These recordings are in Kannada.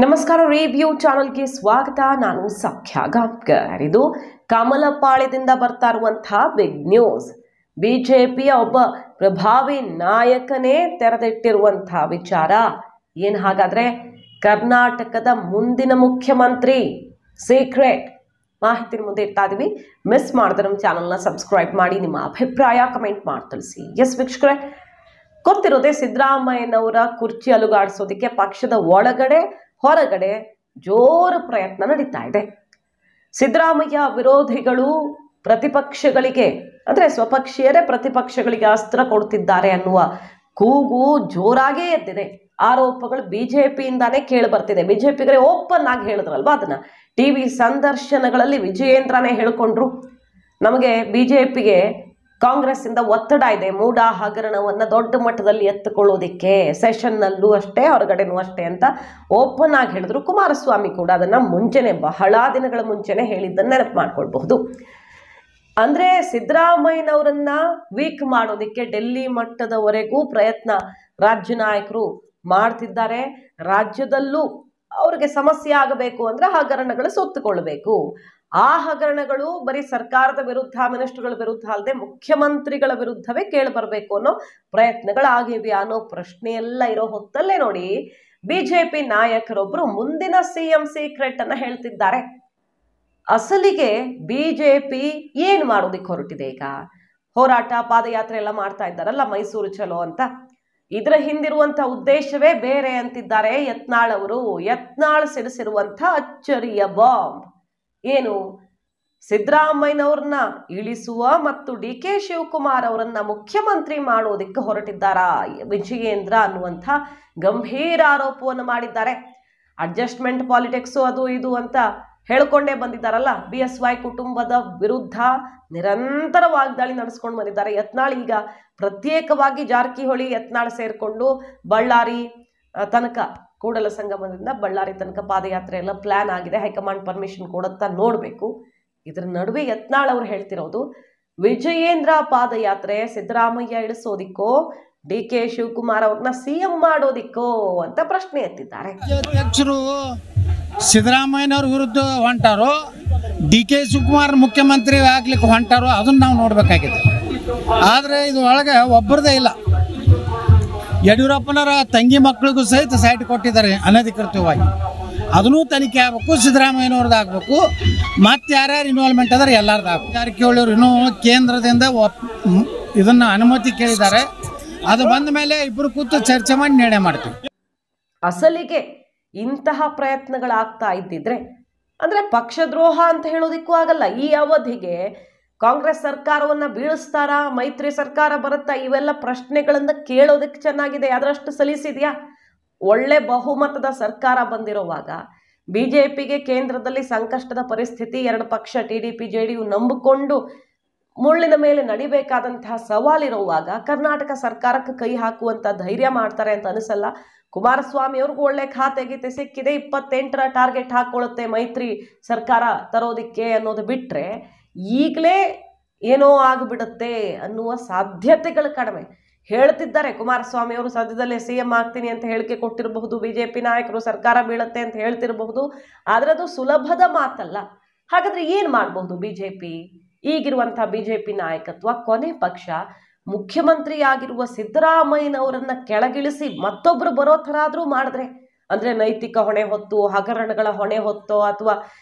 ನಮಸ್ಕಾರ ರಿವ್ಯೂ ಚಾನಲ್ಗೆ ಸ್ವಾಗತ. ನಾನು ಸಖ್ಯ ಗಾಂವ್ಕರ್. ಇದು ಕಮಲಪಾಳ್ಯದಿಂದ ಬರ್ತಾ ಇರುವಂತಹ ಬಿಗ್ ನ್ಯೂಸ್. ಬಿಜೆಪಿಯ ಒಬ್ಬ ಪ್ರಭಾವಿ ನಾಯಕನೇ ತೆರೆದಿಟ್ಟಿರುವಂತಹ ವಿಚಾರ ಏನು? ಹಾಗಾದ್ರೆ ಕರ್ನಾಟಕದ ಮುಂದಿನ ಮುಖ್ಯಮಂತ್ರಿ ಸೀಕ್ರೆಟ್ ಮಾಹಿತಿ ಮುಂದೆ ಇಡ್ತಾ ಇದೀವಿ. ಮಿಸ್ ಮಾಡಿದ್ರೆ ನಮ್ಮ ಚಾನಲ್ನ ಸಬ್ಸ್ಕ್ರೈಬ್ ಮಾಡಿ, ನಿಮ್ಮ ಅಭಿಪ್ರಾಯ ಕಮೆಂಟ್ ಮಾಡಿ ತಿಳಿಸಿ. ಎಸ್ ವೀಕ್ಷಕರೇ, ಗೊತ್ತಿರೋದೇ ಸಿದ್ದರಾಮಯ್ಯನವರ ಕುರ್ಚಿ ಅಲುಗಾಡಿಸೋದಕ್ಕೆ ಪಕ್ಷದ ಒಳಗಡೆ ಹೊರಗಡೆ ಜೋರು ಪ್ರಯತ್ನ ನಡೀತಾ ಇದೆ. ಸಿದ್ದರಾಮಯ್ಯ ವಿರೋಧಿಗಳು ಪ್ರತಿಪಕ್ಷಗಳಿಗೆ ಅಂದ್ರೆ ಸ್ವಪಕ್ಷೀಯರೇ ಪ್ರತಿಪಕ್ಷಗಳಿಗೆ ಅಸ್ತ್ರ ಕೊಡ್ತಿದ್ದಾರೆ ಅನ್ನುವ ಕೂಗು ಜೋರಾಗೇ ಎದ್ದಿದೆ. ಆರೋಪಗಳು ಬಿಜೆಪಿಯಿಂದಾನೇ ಕೇಳಿ ಬರ್ತಿದೆ. ಬಿಜೆಪಿಗರೇ ಓಪನ್ ಆಗಿ ಹೇಳಿದ್ರಲ್ವಾ, ಅದನ್ನ ಟಿವಿ ಸಂದರ್ಶನಗಳಲ್ಲಿ ವಿಜಯೇಂದ್ರನೇ ಹೇಳ್ಕೊಂಡ್ರು. ನಮಗೆ ಬಿಜೆಪಿಗೆ ಕಾಂಗ್ರೆಸ್ ಇಂದ ಒತ್ತಡ ಇದೆ, ಮೂಡ ಹಗರಣವನ್ನ ದೊಡ್ಡ ಮಟ್ಟದಲ್ಲಿ ಎತ್ತುಕೊಳ್ಳೋದಿಕ್ಕೆ, ಸೆಷನ್ನಲ್ಲೂ ಅಷ್ಟೇ ಹೊರಗಡೆನೂ ಅಷ್ಟೇ ಅಂತ ಓಪನ್ ಆಗಿ ಹೇಳಿದ್ರು. ಕುಮಾರಸ್ವಾಮಿ ಕೂಡ ಅದನ್ನ ಮುಂಚೆನೆ, ಬಹಳ ದಿನಗಳ ಮುಂಚೆನೆ ಹೇಳಿದ್ದನ್ನ ನೆನಪು ಮಾಡ್ಕೊಳ್ಬಹುದು. ಅಂದ್ರೆ ಸಿದ್ದರಾಮಯ್ಯನವರನ್ನ ವೀಕ್ ಮಾಡೋದಿಕ್ಕೆ ಡೆಲ್ಲಿ ಮಟ್ಟದವರೆಗೂ ಪ್ರಯತ್ನ ರಾಜ್ಯ ನಾಯಕರು ಮಾಡ್ತಿದ್ದಾರೆ. ರಾಜ್ಯದಲ್ಲೂ ಅವ್ರಿಗೆ ಸಮಸ್ಯೆ ಆಗಬೇಕು ಅಂದ್ರೆ ಹಗರಣಗಳು ಸುತ್ತುಕೊಳ್ಬೇಕು. ಆ ಹಗರಣಗಳು ಬರೀ ಸರ್ಕಾರದ ವಿರುದ್ಧ, ಮಿನಿಸ್ಟರ್ಗಳ ವಿರುದ್ಧ ಅಲ್ಲದೆ ಮುಖ್ಯಮಂತ್ರಿಗಳ ವಿರುದ್ಧವೇ ಕೇಳಿ ಬರಬೇಕು ಅನ್ನೋ ಪ್ರಯತ್ನಗಳಾಗಿವೆ ಅನ್ನೋ ಪ್ರಶ್ನೆ ಎಲ್ಲ ಇರೋ ಹೊತ್ತಲ್ಲೇ ನೋಡಿ, ಬಿಜೆಪಿ ನಾಯಕರೊಬ್ರು ಮುಂದಿನ ಸಿಎಂ ಸೀಕ್ರೆಟ್ ಅನ್ನ ಹೇಳ್ತಿದ್ದಾರೆ. ಅಸಲಿಗೆ ಬಿಜೆಪಿ ಏನ್ ಮಾಡೋದಿಕ್ಕೆ ಹೊರಟಿದೆ? ಈಗ ಹೋರಾಟ, ಪಾದಯಾತ್ರೆ ಎಲ್ಲ ಮಾಡ್ತಾ ಇದ್ದಾರಲ್ಲ, ಮೈಸೂರು ಚಲೋ ಅಂತ. ಇದರ ಹಿಂದಿರುವಂತ ಉದ್ದೇಶವೇ ಬೇರೆ ಅಂತಿದ್ದಾರೆ ಯತ್ನಾಳ್ ಅವರು. ಯತ್ನಾಳ್ ಸಿಡಿಸಿರುವಂತ ಅಚ್ಚರಿಯ ಬಾಂಬ್ ಏನು? ಸಿದ್ದರಾಮಯ್ಯನವ್ರನ್ನ ಇಳಿಸುವ ಮತ್ತು ಡಿ ಕೆ ಶಿವಕುಮಾರ್ ಅವರನ್ನ ಮುಖ್ಯಮಂತ್ರಿ ಮಾಡೋದಿಕ್ಕೆ ಹೊರಟಿದ್ದಾರಾ ವಿಜಯೇಂದ್ರ ಅನ್ನುವಂಥ ಗಂಭೀರ ಆರೋಪವನ್ನು ಮಾಡಿದ್ದಾರೆ. ಅಡ್ಜಸ್ಟ್ಮೆಂಟ್ ಪಾಲಿಟಿಕ್ಸು ಅದು ಇದು ಅಂತ ಹೇಳ್ಕೊಂಡೇ ಬಂದಿದ್ದಾರಲ್ಲ. BSY ಕುಟುಂಬದ ವಿರುದ್ಧ ನಿರಂತರ ವಾಗ್ದಾಳಿ ನಡೆಸ್ಕೊಂಡು ಬಂದಿದ್ದಾರೆ ಯತ್ನಾಳ್. ಈಗ ಪ್ರತ್ಯೇಕವಾಗಿ ಜಾರಕಿಹೊಳಿ ಯತ್ನಾಳ್ ಸೇರ್ಕೊಂಡು ಬಳ್ಳಾರಿ ತನಕ, ಕೂಡಲ ಸಂಗಮದಿಂದ ಬಳ್ಳಾರಿ ತನಕ ಪಾದಯಾತ್ರೆ ಎಲ್ಲ ಪ್ಲಾನ್ ಆಗಿದೆ. ಹೈಕಮಾಂಡ್ ಪರ್ಮಿಷನ್ ಕೊಡುತ್ತಾ ನೋಡ್ಬೇಕು. ಇದ್ರ ನಡುವೆ ಯತ್ನಾಳ್ ಅವ್ರು ಹೇಳ್ತಿರೋದು, ವಿಜಯೇಂದ್ರ ಪಾದಯಾತ್ರೆ ಸಿದ್ದರಾಮಯ್ಯ ಇಳಿಸೋದಿಕ್ಕೋ ಡಿ ಕೆ ಶಿವಕುಮಾರ್ ಅವ್ರನ್ನ ಸಿಎಂ ಮಾಡೋದಿಕ್ಕೋ ಅಂತ ಪ್ರಶ್ನೆ ಎತ್ತಿದ್ದಾರೆ. ಅಧ್ಯಕ್ಷರು ಸಿದ್ದರಾಮಯ್ಯನವ್ರ ವಿರುದ್ಧ ಹೊಂಟಾರೋ, ಡಿ ಕೆ ಶಿವಕುಮಾರ್ ಮುಖ್ಯಮಂತ್ರಿ ಆಗ್ಲಿಕ್ಕೆ ಹೊಂಟಾರೋ ಅದನ್ನ ನಾವು ನೋಡ್ಬೇಕಾಗಿದೆ. ಆದ್ರೆ ಇದು ಒಳಗೆ ಒಬ್ಬರದೇ ಇಲ್ಲ. ಯಡಿಯೂರಪ್ಪನವರ ತಂಗಿ ಮಕ್ಕಳಿಗೂ ಸಹಿತ ಸೈಟ್ ಕೊಟ್ಟಿದ್ದಾರೆ ಅನಧಿಕೃತವಾಗಿ. ಅದನ್ನೂ ತನಿಖೆ ಆಗಬೇಕು, ಸಿದ್ದರಾಮಯ್ಯನವ್ರದ್ದು ಆಗಬೇಕು, ಮತ್ತೆ ಯಾರ್ಯಾರು ಇನ್ವಾಲ್ವ್ಮೆಂಟ್ ಅದಾರೆ ಎಲ್ಲಾರ್ದು ಆಗಬೇಕು. ಜಾರಕಿಹೊಳಿ ಅವರು ಇನ್ನೂ ಕೇಂದ್ರದಿಂದ ಇದನ್ನ ಅನುಮತಿ ಕೇಳಿದ್ದಾರೆ. ಅದು ಬಂದ ಮೇಲೆ ಇಬ್ಬರು ಕೂತು ಚರ್ಚೆ ಮಾಡಿ ನಿರ್ಣಯ ಮಾಡ್ತೀವಿ. ಅಸಲಿಗೆ ಇಂತಹ ಪ್ರಯತ್ನಗಳಾಗ್ತಾ ಇದ್ದಿದ್ರೆ ಅಂದ್ರೆ ಪಕ್ಷದ್ರೋಹ ಅಂತ ಹೇಳೋದಿಕ್ಕೂ ಆಗಲ್ಲ. ಈ ಅವಧಿಗೆ ಕಾಂಗ್ರೆಸ್ ಸರ್ಕಾರವನ್ನ ಬೀಳಿಸ್ತಾರಾ, ಮೈತ್ರಿ ಸರ್ಕಾರ ಬರುತ್ತಾ, ಇವೆಲ್ಲ ಪ್ರಶ್ನೆಗಳನ್ನ ಕೇಳೋದಕ್ಕೆ ಚೆನ್ನಾಗಿದೆ. ಅದರಷ್ಟು ಸಲ್ಲಿಸಿದ್ಯಾ? ಒಳ್ಳೆ ಬಹುಮತದ ಸರ್ಕಾರ ಬಂದಿರುವಾಗ, ಬಿಜೆಪಿಗೆ ಕೇಂದ್ರದಲ್ಲಿ ಸಂಕಷ್ಟದ ಪರಿಸ್ಥಿತಿ, ಎರಡು ಪಕ್ಷ TDP JDU ನಂಬಿಕೊಂಡು ಮುಳ್ಳಿನ ಮೇಲೆ ನಡಿಬೇಕಾದಂತಹ ಸವಾಲಿರುವಾಗ ಕರ್ನಾಟಕ ಸರ್ಕಾರಕ್ಕೆ ಕೈ ಹಾಕುವಂತ ಧೈರ್ಯ ಮಾಡ್ತಾರೆ ಅಂತ ಅನಿಸಲ್ಲ. ಕುಮಾರಸ್ವಾಮಿ ಅವ್ರಿಗೂ ಒಳ್ಳೆ ಖಾತೆ ಗೀತೆ ಸಿಕ್ಕಿದೆ, 28ರ ಟಾರ್ಗೆಟ್ ಹಾಕೊಳ್ಳುತ್ತೆ ಮೈತ್ರಿ ಸರ್ಕಾರ ತರೋದಿಕ್ಕೆ ಅನ್ನೋದು ಬಿಟ್ರೆ, ಈಗಲೇ ಏನೋ ಆಗಿಬಿಡುತ್ತೆ ಅನ್ನುವ ಸಾಧ್ಯತೆಗಳು ಕಡಿಮೆ. ಹೇಳ್ತಿದ್ದಾರೆ ಕುಮಾರಸ್ವಾಮಿ ಅವರು ಸದ್ಯದಲ್ಲೇ CM ಆಗ್ತೀನಿ ಅಂತ ಹೇಳಿಕೆ ಕೊಟ್ಟಿರಬಹುದು, ಬಿಜೆಪಿ ನಾಯಕರು ಸರ್ಕಾರ ಬೀಳುತ್ತೆ ಅಂತ ಹೇಳ್ತಿರಬಹುದು. ಆದ್ರೆ ಅದು ಸುಲಭದ ಮಾತಲ್ಲ. ಹಾಗಾದ್ರೆ ಏನ್ ಮಾಡಬಹುದು ಬಿಜೆಪಿ? ಈಗಿರುವಂತಹ ಬಿಜೆಪಿ ನಾಯಕತ್ವ ಕೊನೆ ಪಕ್ಷ ಮುಖ್ಯಮಂತ್ರಿ ಆಗಿರುವ ಸಿದ್ದರಾಮಯ್ಯನವರನ್ನ ಕೆಳಗಿಳಿಸಿ ಮತ್ತೊಬ್ರು ಬರೋ ಥರ ಆದ್ರೂ ಮಾಡಿದ್ರೆ, ಅಂದ್ರೆ ನೈತಿಕ ಹೊಣೆ ಹೊತ್ತು, ಹಗರಣಗಳ ಹೊಣೆ ಹೊತ್ತೋ ಅಥವಾ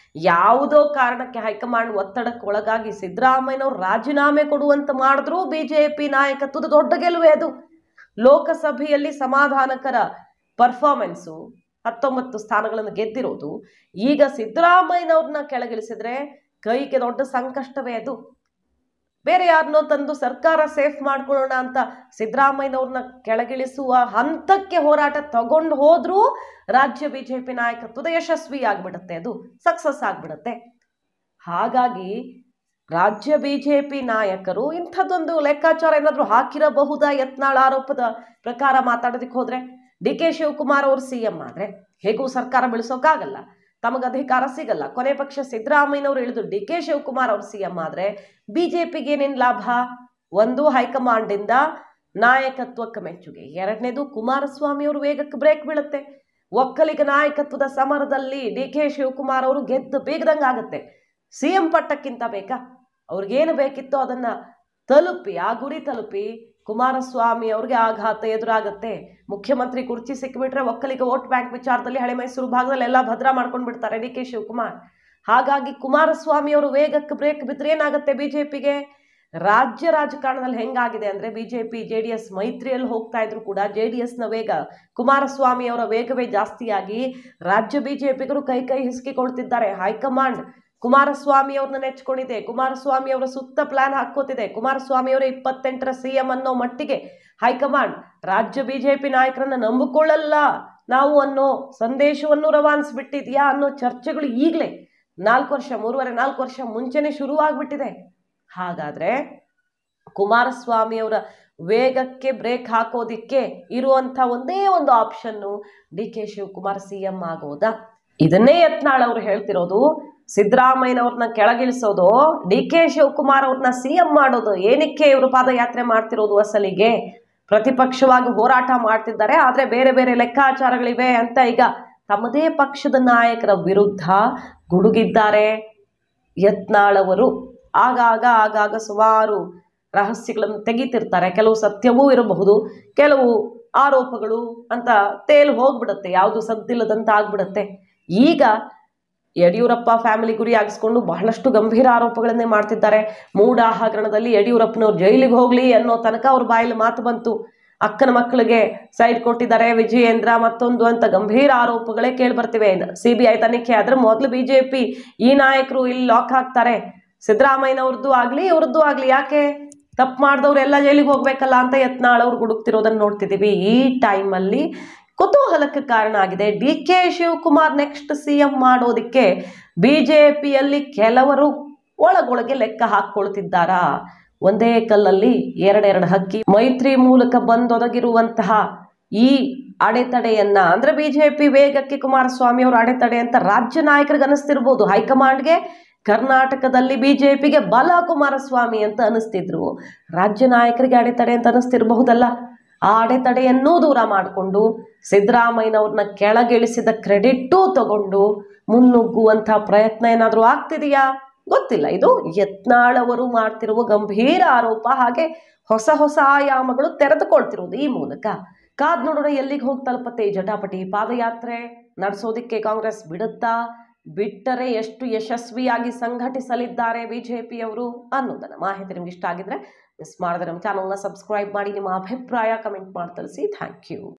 ಯಾವುದೋ ಕಾರಣಕ್ಕೆ ಹೈಕಮಾಂಡ್ ಒತ್ತಡಕ್ಕೆ ಒಳಗಾಗಿ ಸಿದ್ದರಾಮಯ್ಯನವ್ರು ರಾಜೀನಾಮೆ ಕೊಡುವಂತ ಮಾಡಿದ್ರೂ ಬಿಜೆಪಿ ನಾಯಕತ್ವದ ದೊಡ್ಡ ಗೆಲುವೆ ಅದು. ಲೋಕಸಭೆಯಲ್ಲಿ ಸಮಾಧಾನಕರ ಪರ್ಫಾರ್ಮೆನ್ಸು, 19 ಸ್ಥಾನಗಳನ್ನು ಗೆದ್ದಿರೋದು. ಈಗ ಸಿದ್ದರಾಮಯ್ಯನವ್ರನ್ನ ಕೆಳಗಿಳಿಸಿದ್ರೆ ಕೈಗೆ ದೊಡ್ಡ ಸಂಕಷ್ಟವೇ ಅದು. ಬೇರೆ ಯಾರನ್ನೋ ತಂದು ಸರ್ಕಾರ ಸೇಫ್ ಮಾಡ್ಕೊಳ್ಳೋಣ ಅಂತ ಸಿದ್ದರಾಮಯ್ಯನವ್ರನ್ನ ಕೆಳಗಿಳಿಸುವ ಹಂತಕ್ಕೆ ಹೋರಾಟ ತಗೊಂಡು ಹೋದ್ರೂ ರಾಜ್ಯ ಬಿಜೆಪಿ ನಾಯಕತ್ವದ ಯಶಸ್ವಿ ಆಗ್ಬಿಡುತ್ತೆ, ಅದು ಸಕ್ಸಸ್ ಆಗ್ಬಿಡುತ್ತೆ. ಹಾಗಾಗಿ ರಾಜ್ಯ ಬಿಜೆಪಿ ನಾಯಕರು ಇಂಥದ್ದೊಂದು ಲೆಕ್ಕಾಚಾರ ಏನಾದ್ರು ಹಾಕಿರಬಹುದಾ? ಯತ್ನಾಳ್ ಆರೋಪದ ಪ್ರಕಾರ ಮಾತಾಡೋದಕ್ಕೆ ಹೋದ್ರೆ ಡಿ ಕೆ ಶಿವಕುಮಾರ್ ಅವರು CM ಆದ್ರೆ ಹೇಗೂ ಸರ್ಕಾರ ಬೆಳೆಸೋಕ್ಕಾಗಲ್ಲ, ತಮಗೆ ಅಧಿಕಾರ ಸಿಗಲ್ಲ. ಕೊನೆ ಪಕ್ಷ ಸಿದ್ದರಾಮಯ್ಯನವರು ಇಳಿದು ಡಿ ಕೆ ಶಿವಕುಮಾರ್ ಅವರು CM ಆದ್ರೆ ಬಿಜೆಪಿಗೆ ಏನೇನು ಲಾಭ? ಒಂದು, ಹೈಕಮಾಂಡ್ ಇಂದ ನಾಯಕತ್ವಕ್ಕೆ ಮೆಚ್ಚುಗೆ. ಎರಡನೇದು, ಕುಮಾರಸ್ವಾಮಿ ಅವರು ವೇಗಕ್ಕೆ ಬ್ರೇಕ್ ಬೀಳುತ್ತೆ. ಒಕ್ಕಲಿಗ ನಾಯಕತ್ವದ ಸಮರದಲ್ಲಿ ಡಿ.ಕೆ. ಶಿವಕುಮಾರ್ ಅವರು ಗೆದ್ದು ಬೀಗದಂಗಾಗತ್ತೆ. CM ಪಟ್ಟಕ್ಕಿಂತ ಬೇಕಾ? ಅವ್ರಿಗೇನು ಬೇಕಿತ್ತೋ ಅದನ್ನ ತಲುಪಿ, ಆ ಗುರಿ ತಲುಪಿ ಕುಮಾರಸ್ವಾಮಿ ಅವ್ರಿಗೆ ಆಘಾತ ಎದುರಾಗತ್ತೆ. ಮುಖ್ಯಮಂತ್ರಿ ಕುರ್ಚಿ ಸಿಕ್ಕಿಬಿಟ್ರೆ ಒಕ್ಕಲಿಗ ವೋಟ್ ಬ್ಯಾಂಕ್ ವಿಚಾರದಲ್ಲಿ ಹಳೆ ಮೈಸೂರು ಭಾಗದಲ್ಲಿ ಎಲ್ಲ ಭದ್ರ ಮಾಡ್ಕೊಂಡು ಬಿಡ್ತಾರೆ ಡಿ.ಕೆ. ಶಿವಕುಮಾರ್. ಹಾಗಾಗಿ ಕುಮಾರಸ್ವಾಮಿ ಅವರು ವೇಗಕ್ಕೆ ಬ್ರೇಕ್ ಬಿದ್ರೆ ಏನಾಗುತ್ತೆ ಬಿಜೆಪಿಗೆ? ರಾಜ್ಯ ರಾಜಕಾರಣದಲ್ಲಿ ಹೆಂಗಾಗಿದೆ ಅಂದ್ರೆ ಬಿಜೆಪಿ JDS ಮೈತ್ರಿಯಲ್ಲಿ ಹೋಗ್ತಾ ಇದ್ರು ಕೂಡ JDSನ ವೇಗ, ಕುಮಾರಸ್ವಾಮಿ ಅವರ ವೇಗವೇ ಜಾಸ್ತಿಯಾಗಿ ರಾಜ್ಯ ಬಿಜೆಪಿಗರು ಕೈ ಹಿಸ್ಕಿಕೊಳ್ತಿದ್ದಾರೆ. ಹೈಕಮಾಂಡ್ ಕುಮಾರಸ್ವಾಮಿ ಅವ್ರನ್ನ ನೆಚ್ಕೊಂಡಿದೆ, ಕುಮಾರಸ್ವಾಮಿ ಅವರ ಸುತ್ತ ಪ್ಲಾನ್ ಹಾಕೋತಿದೆ. ಕುಮಾರಸ್ವಾಮಿ ಅವರ 28ರ CM ಅನ್ನೋ ಮಟ್ಟಿಗೆ ಹೈಕಮಾಂಡ್ ರಾಜ್ಯ ಬಿಜೆಪಿ ನಾಯಕರನ್ನ ನಂಬಿಕೊಳ್ಳಲ್ಲ ನಾವು ಅನ್ನೋ ಸಂದೇಶವನ್ನು ರವಾನಿಸ್ಬಿಟ್ಟಿದ್ಯಾ ಅನ್ನೋ ಚರ್ಚೆಗಳು ಈಗಲೇ 3.5 ವರ್ಷ ಮುಂಚೆನೆ ಶುರುವಾಗ್ಬಿಟ್ಟಿದೆ. ಹಾಗಾದ್ರೆ ಕುಮಾರಸ್ವಾಮಿ ಅವರ ವೇಗಕ್ಕೆ ಬ್ರೇಕ್ ಹಾಕೋದಿಕ್ಕೆ ಇರುವಂತ ಒಂದೇ ಒಂದು ಆಪ್ಷನ್ನು ಡಿ.ಕೆ. ಶಿವಕುಮಾರ್ CM ಆಗೋದಾ? ಇದನ್ನೇ ಯತ್ನಾಳ್ ಅವರು ಹೇಳ್ತಿರೋದು. ಸಿದ್ದರಾಮಯ್ಯನವ್ರನ್ನ ಕೆಳಗಿಳಿಸೋದು, ಡಿ.ಕೆ. ಶಿವಕುಮಾರ್ ಅವ್ರನ್ನ CM ಮಾಡೋದು. ಏನಕ್ಕೆ ಇವರು ಪಾದಯಾತ್ರೆ ಮಾಡ್ತಿರೋದು? ಅಸಲಿಗೆ ಪ್ರತಿಪಕ್ಷವಾಗಿ ಹೋರಾಟ ಮಾಡ್ತಿದ್ದಾರೆ, ಆದ್ರೆ ಬೇರೆ ಬೇರೆ ಲೆಕ್ಕಾಚಾರಗಳಿವೆ ಅಂತ ಈಗ ತಮ್ಮದೇ ಪಕ್ಷದ ನಾಯಕರ ವಿರುದ್ಧ ಗುಡುಗಿದ್ದಾರೆ ಯತ್ನಾಳ್ ಅವರು. ಆಗಾಗ ಸುಮಾರು ರಹಸ್ಯಗಳನ್ನು ತೆಗಿತಿರ್ತಾರೆ. ಕೆಲವು ಸತ್ಯವೂ ಇರಬಹುದು, ಕೆಲವು ಆರೋಪಗಳು ಅಂತ ತೇಲ್ ಹೋಗ್ಬಿಡುತ್ತೆ, ಯಾವುದು ಸದ್ದಿಲ್ಲದಂತ ಆಗ್ಬಿಡುತ್ತೆ. ಈಗ ಯಡಿಯೂರಪ್ಪ ಫ್ಯಾಮಿಲಿ ಗುರಿ ಆಗಿಸ್ಕೊಂಡು ಬಹಳಷ್ಟು ಗಂಭೀರ ಆರೋಪಗಳನ್ನೇ ಮಾಡ್ತಿದ್ದಾರೆ. ಮೂಡ ಹಗರಣದಲ್ಲಿ ಯಡಿಯೂರಪ್ಪನವ್ರು ಜೈಲಿಗೆ ಹೋಗ್ಲಿ ಅನ್ನೋ ತನಕ ಅವ್ರ ಬಾಯಲ್ಲಿ ಮಾತು ಬಂತು. ಅಕ್ಕನ ಮಕ್ಕಳಿಗೆ ಸೈಡ್ ಕೊಟ್ಟಿದ್ದಾರೆ ವಿಜಯೇಂದ್ರ ಮತ್ತೊಂದು ಅಂತ ಗಂಭೀರ ಆರೋಪಗಳೇ ಕೇಳ್ಬರ್ತಿವೆ. CBI ತನಿಖೆ ಆದ್ರೆ ಮೊದಲು ಬಿಜೆಪಿ ಈ ನಾಯಕರು ಇಲ್ಲಿ ಲಾಕ್ ಹಾಕ್ತಾರೆ. ಸಿದ್ದರಾಮಯ್ಯನವ್ರದ್ದು ಆಗ್ಲಿ ಇವ್ರದ್ದು ಆಗ್ಲಿ, ಯಾಕೆ ತಪ್ಪು ಮಾಡಿದವ್ರು ಎಲ್ಲ ಜೈಲಿಗೆ ಹೋಗ್ಬೇಕಲ್ಲ ಅಂತ ಯತ್ನಾಳ್ ಅವ್ರು ಗುಡುಕ್ತಿರೋದನ್ನ ನೋಡ್ತಿದ್ದೀವಿ. ಈ ಟೈಮಲ್ಲಿ ಕುತೂಹಲಕ್ಕೆ ಕಾರಣ ಆಗಿದೆ. ಡಿ.ಕೆ. ಶಿವಕುಮಾರ್ ನೆಕ್ಸ್ಟ್ CM ಮಾಡೋದಿಕ್ಕೆ ಬಿಜೆಪಿಯಲ್ಲಿ ಕೆಲವರು ಒಳಗೊಳಗೆ ಲೆಕ್ಕ ಹಾಕೊಳ್ತಿದ್ದಾರಾ? ಒಂದೇ ಕಲ್ಲಲ್ಲಿ ಎರಡೆರಡು ಹಕ್ಕಿ. ಮೈತ್ರಿ ಮೂಲಕ ಬಂದೊದಗಿರುವಂತಹ ಈ ಅಡೆತಡೆಯನ್ನ ಅಂದ್ರೆ ಬಿಜೆಪಿ ವೇಗಕ್ಕೆ ಕುಮಾರಸ್ವಾಮಿ ಅವರು ಅಡೆತಡೆ ಅಂತ ರಾಜ್ಯ ನಾಯಕರಿಗೆ ಅನಿಸ್ತಿರ್ಬೋದು. ಹೈಕಮಾಂಡ್ಗೆ ಕರ್ನಾಟಕದಲ್ಲಿ ಬಿಜೆಪಿಗೆ ಬಲ ಕುಮಾರಸ್ವಾಮಿ ಅಂತ ಅನಿಸ್ತಿದ್ರು, ರಾಜ್ಯ ನಾಯಕರಿಗೆ ಅಡೆತಡೆ ಅಂತ ಅನಿಸ್ತಿರಬಹುದಲ್ಲ. ಆ ಅಡೆತಡೆಯನ್ನೂ ದೂರ ಮಾಡಿಕೊಂಡು ಸಿದ್ದರಾಮಯ್ಯನವ್ರನ್ನ ಕೆಳಗಿಳಿಸಿದ ಕ್ರೆಡಿಟ್ಟೂ ತಗೊಂಡು ಮುನ್ನುಗ್ಗುವಂಥ ಪ್ರಯತ್ನ ಏನಾದರೂ ಆಗ್ತಿದೆಯಾ ಗೊತ್ತಿಲ್ಲ. ಇದು ಯತ್ನಾಳ್ ಅವರು ಮಾಡ್ತಿರುವ ಗಂಭೀರ ಆರೋಪ. ಹಾಗೆ ಹೊಸ ಆಯಾಮಗಳು ತೆರೆದುಕೊಳ್ತಿರೋದು ಈ ಮೂಲಕ. ಕಾದ್ ನೋಡೋಣ ಎಲ್ಲಿಗೆ ಹೋಗಿ ತಲುಪತ್ತೆ ಈ ಜಟಾಪಟಿ. ಪಾದಯಾತ್ರೆ ನಡೆಸೋದಿಕ್ಕೆ ಕಾಂಗ್ರೆಸ್ ಬಿಡುತ್ತಾ? ಬಿಟ್ಟರೆ ಎಷ್ಟು ಯಶಸ್ವಿಯಾಗಿ ಸಂಘಟಿಸಲಿದ್ದಾರೆ ಬಿಜೆಪಿಯವರು ಅನ್ನೋದನ್ನ ಮಾಹಿತಿ ನಿಮ್ಗೆ ಇಷ್ಟ ಆಗಿದ್ರೆ ಮಿಸ್ ಮಾಡಿದ್ರೆ ನಮ್ಮ ಚಾನಲ್ನ ಸಬ್ಸ್ಕ್ರೈಬ್ ಮಾಡಿ. ನಿಮ್ಮ ಅಭಿಪ್ರಾಯ ಕಮೆಂಟ್ ಮಾಡಿ ತಿಳಿಸಿ. Thank you.